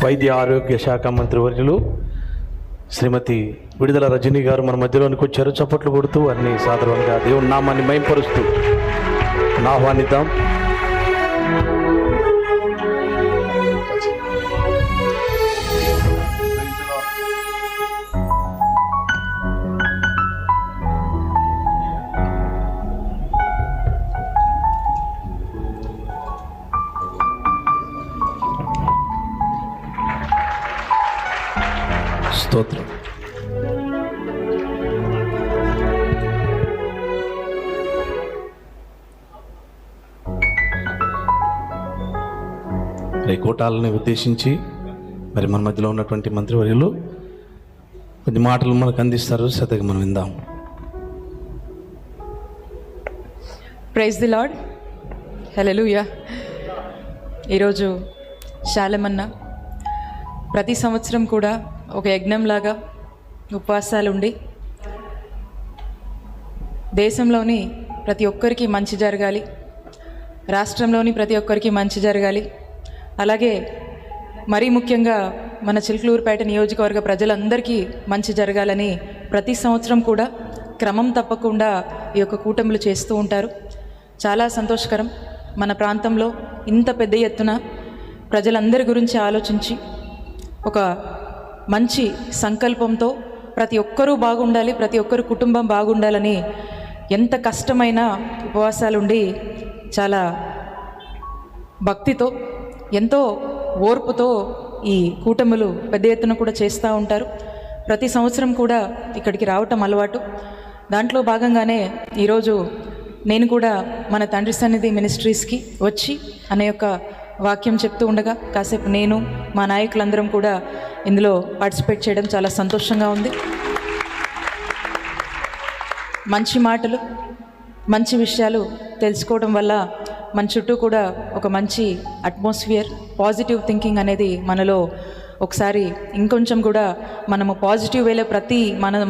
వైద్య ఆరోగ్య శాఖ మంత్రి వర్యులు శ్రీమతి విడుదల రజనీ గారు మన మధ్యలోనికి వచ్చారు. చప్పట్లు కొడుతూ అన్ని సాధారణంగా దేవుని నామాన్ని మహింపరుస్తూ ఆహ్వానిద్దాం. స్తోత్రం. రేకోటాలని ఉద్దేశించి మరి మన మధ్యలో ఉన్నటువంటి మంత్రివర్యులు కొద్ది మాటలు మనకు అందిస్తారు. శ్రద్ధగా మనం విందాం. Praise the Lord. హల్లెలూయా. ఈరోజు శాలమన్న ప్రతి సంవత్సరం కూడా ఒక యజ్ఞంలాగా ఉపవాసాలు ఉండి దేశంలోని ప్రతి ఒక్కరికి మంచి జరగాలి, రాష్ట్రంలోని ప్రతి ఒక్కరికి మంచి జరగాలి, అలాగే మరీ ముఖ్యంగా మన చిలుకలూరుపేట నియోజకవర్గ ప్రజలందరికీ మంచి జరగాలని ప్రతి సంవత్సరం కూడా క్రమం తప్పకుండా ఈ యొక్క కూటములు చేస్తూ ఉంటారు. చాలా సంతోషకరం. మన ప్రాంతంలో ఇంత పెద్ద ఎత్తున ప్రజలందరి గురించి ఆలోచించి ఒక మంచి సంకల్పంతో ప్రతి ఒక్కరూ బాగుండాలి, ప్రతి ఒక్కరు కుటుంబం బాగుండాలని ఎంత కష్టమైన ఉపవాసాలుండి చాలా భక్తితో ఎంతో ఓర్పుతో ఈ కూటములు పెద్ద ఎత్తున కూడా చేస్తూ ఉంటారు. ప్రతి సంవత్సరం కూడా ఇక్కడికి రావటం అలవాటు. దాంట్లో భాగంగానే ఈరోజు నేను కూడా మన తండ్రి సన్నిధి మినిస్ట్రీస్కి వచ్చి అనే యొక్క వాక్యం చెప్తూ ఉండగా కాసేపు నేను మా నాయకులందరం కూడా ఇందులో పార్టిసిపేట్ చేయడం చాలా సంతోషంగా ఉంది. మంచి మాటలు, మంచి విషయాలు తెలుసుకోవడం వల్ల మన చుట్టూ కూడా ఒక మంచి అట్మాస్ఫియర్, పాజిటివ్ థింకింగ్ అనేది మనలో ఒకసారి ఇంకొంచెం కూడా మనము పాజిటివ్ వేలో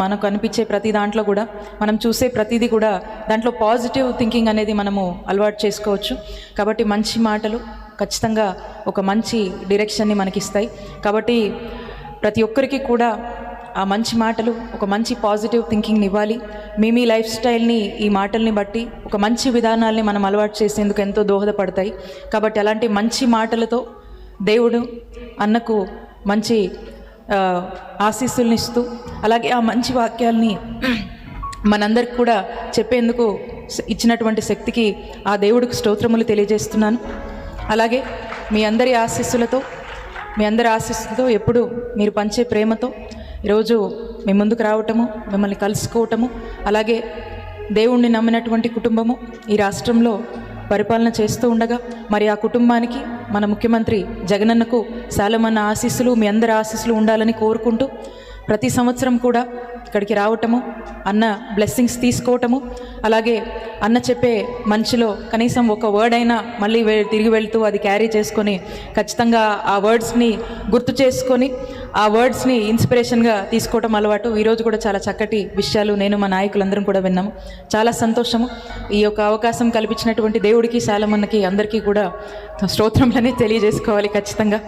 మనకు అనిపించే ప్రతి దాంట్లో కూడా మనం చూసే ప్రతిదీ కూడా దాంట్లో పాజిటివ్ థింకింగ్ అనేది మనము అలవాటు చేసుకోవచ్చు. కాబట్టి మంచి మాటలు ఖచ్చితంగా ఒక మంచి డైరెక్షన్ని మనకిస్తాయి. కాబట్టి ప్రతి ఒక్కరికి కూడా ఆ మంచి మాటలు ఒక మంచి పాజిటివ్ థింకింగ్ని ఇవ్వాలి. మీ లైఫ్ స్టైల్ని ఈ మాటల్ని బట్టి ఒక మంచి విధానాల్ని మనం అలవాటు చేసేందుకు ఎంతో దోహదపడతాయి. కాబట్టి అలాంటి మంచి మాటలతో దేవుడు అన్నకు మంచి ఆశీస్సుల్ని ఇస్తూ అలాగే ఆ మంచి వాక్యాల్ని మనందరికి కూడా చెప్పేందుకు ఇచ్చినటువంటి శక్తికి ఆ దేవుడికి స్తోత్రములు తెలియజేస్తున్నాను. అలాగే మీ అందరి ఆశీస్సులతో ఎప్పుడు మీరు పంచే ప్రేమతో ఈరోజు మీ ముందుకు రావటము, మిమ్మల్ని కలుసుకోవటము, అలాగే దేవుణ్ణి నమ్మినటువంటి కుటుంబము ఈ రాష్ట్రంలో పరిపాలన చేస్తూ ఉండగా మరి ఆ కుటుంబానికి మన ముఖ్యమంత్రి జగనన్నకు శాలమన్న ఆశీస్సులు, మీ అందరి ఆశీస్సులు ఉండాలని కోరుకుంటూ ప్రతి సంవత్సరం కూడా ఇక్కడికి రావటము, అన్న బ్లెస్సింగ్స్ తీసుకోవటము, అలాగే అన్న చెప్పే మంచిలో కనీసం ఒక వర్డ్ అయినా మళ్ళీ తిరిగి వెళ్తూ అది క్యారీ చేసుకొని ఖచ్చితంగా ఆ వర్డ్స్ని గుర్తు చేసుకొని ఆ వర్డ్స్ని ఇన్స్పిరేషన్గా తీసుకోవటం అలవాటు. ఈరోజు కూడా చాలా చక్కటి విషయాలు నేను మా నాయకులందరం కూడా విన్నాము. చాలా సంతోషము. ఈ యొక్క అవకాశం కల్పించినటువంటి దేవుడికి, శాలమన్నకి అందరికీ కూడా స్తోత్రములని తెలియజేసుకోవాలి ఖచ్చితంగా.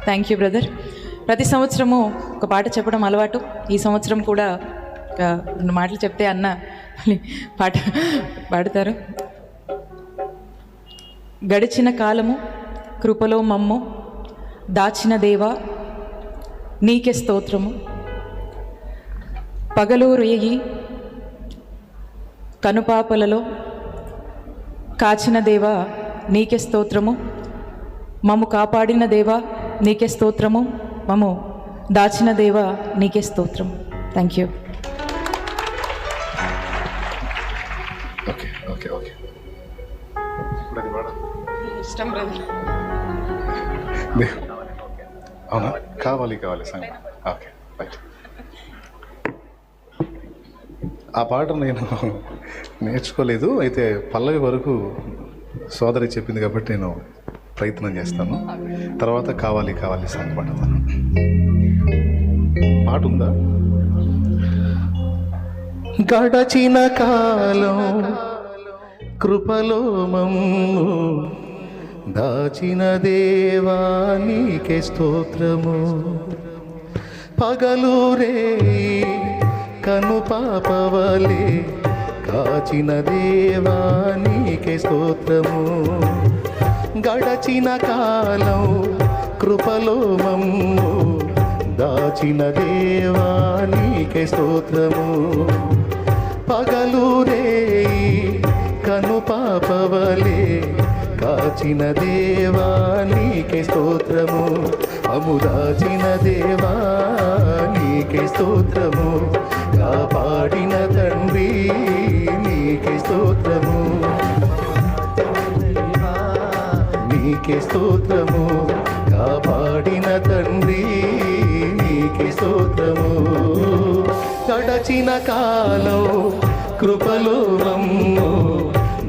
Thank you brother. ప్రతి సంవత్సరము ఒక పాట చెప్పడం అలవాటు. ఈ సంవత్సరం కూడా ఒక 2 మాటలు చెప్తే అన్న పాట పాడతారు. గడిచిన కాలము కృపలో మమ్ము దాచిన దేవా నీకే స్తోత్రము, పగలు రేయి కనుపాపలలో కాచిన దేవా నీకే స్తోత్రము, మమ్ము కాపాడిన దేవా నీకే స్తోత్రము, మమ్ము దాచిన దేవా నీకే స్తోత్రం. Thank you. ఇష్టం బ్రదర్. అవునా? కావాలి సంగతి. Okay right. ఆ పాట నేను నేర్చుకోలేదు, అయితే పల్లవి వరకు సోదరి చెప్పింది కాబట్టి నేను ప్రయత్నం చేస్తాను. తర్వాత కావాలి సాంగ్ పాడతాను. పాట ఉందా? గడచిన కాలం కృపలో మమ్ము దాచిన దేవా నీకే స్తోత్రము. పగలు రేయి కను పాపవలే కాచిన దేవా నీకే స్తోత్రము. గడచిన కాలం కృపలో మమ్ము దాచిన దేవా నీకే స్తోత్రము. పగలు రేయి కను పాపవలే కాచిన దేవా నీకే స్తోత్రము. అముదాచిన దేవా నీకే స్తోత్రము. కాపాడిన తండ్రి నీకే స్తోత్రము. నీకే స్తోత్రము. కాపాడిన తండ్రి నీకే స్తోత్రము. గడచిన కాలం కృపలో మమ్ము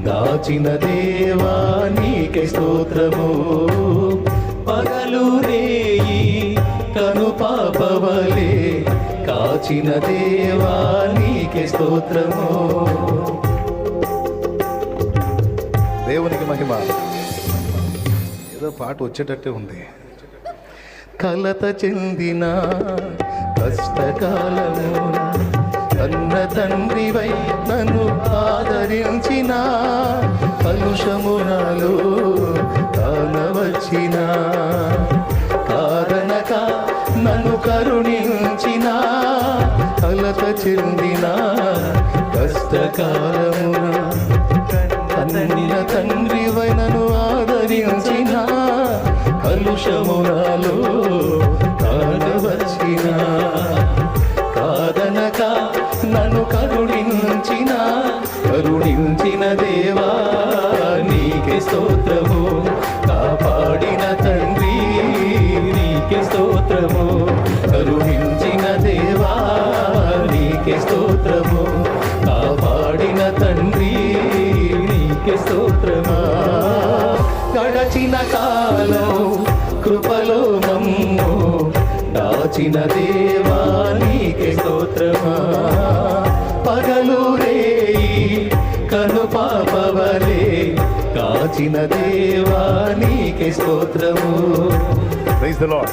దాచిన దేవా నీకే స్తోత్రము. పగలు రేయి కను పాపవలే కాచిన దేవా నీకే స్తోత్రము. దేవునికి మహిమ. ఏదో పాట వచ్చేటట్టే ఉంది. కలత చెందిన కష్టకాలమున కన్న తండ్రివై నన్ను ఆదరించిన కలుషమునాలు కానవచ్చిన కారణక నన్ను కరుణించిన కలత చెందిన కష్టకాలమున కన్న తండ్రివై నన్ను ఆదరించిన కలుషమునాలు కానవచ్చిన కాదనక నన్ను కరుణించిన దేవా నీకే స్తోత్రము. కాపాడిన తండ్రి నీకే స్తోత్రము. కరుణించిన దేవా నీకే స్తోత్రము. కాపాడిన తండ్రి నీకే స్తోత్రము. గడచిన కాలం కృపలో మమ్ము దాచిన దేవా నీకే స్తోత్రమా. పగలు రేయి కను పాపవలే కాచిన దేవా నీకే స్తోత్రము. Praise the lord.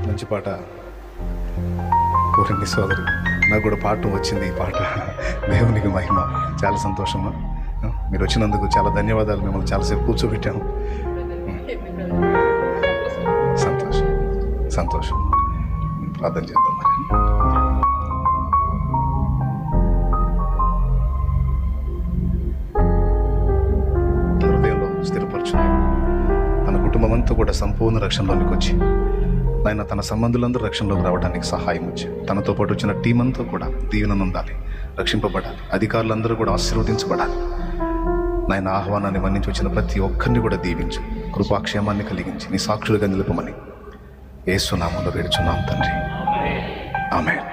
మంచి పాట కోరింది సోదరి. నాకు కూడా పాఠం వచ్చింది. ఈ పాట దేవునికి మహిమ. చాలా సంతోషము. మీరు వచ్చినందుకు చాలా ధన్యవాదాలు. మిమ్మల్ని చాలాసేపు కూర్చోబెట్టాము. సంతోషం సంతోషం. ప్రార్థన చేద్దాం మరి. హృదయంలో స్థిరపరచుని తన కుటుంబం అంతా కూడా సంపూర్ణ రక్షణలోనికి వచ్చి ఆయన తన సంబంధులందరూ రక్షణలోకి రావడానికి సహాయం వచ్చి తనతో పాటు వచ్చిన టీం అంతా కూడా దీవెనను ఉండాలి, రక్షింపబడాలి. అధికారులందరూ కూడా ఆశీర్వదించబడాలి. నాయన ఆహ్వానాన్ని మన్నించి వచ్చిన ప్రతి ఒక్కరిని కూడా దీవించు, కృపాక్షేమాన్ని కలిగించి నీ సాక్షులుగా నిలుపమని యేసు నామములో వేడుచున్నాం తండ్రి. ఆమేన్.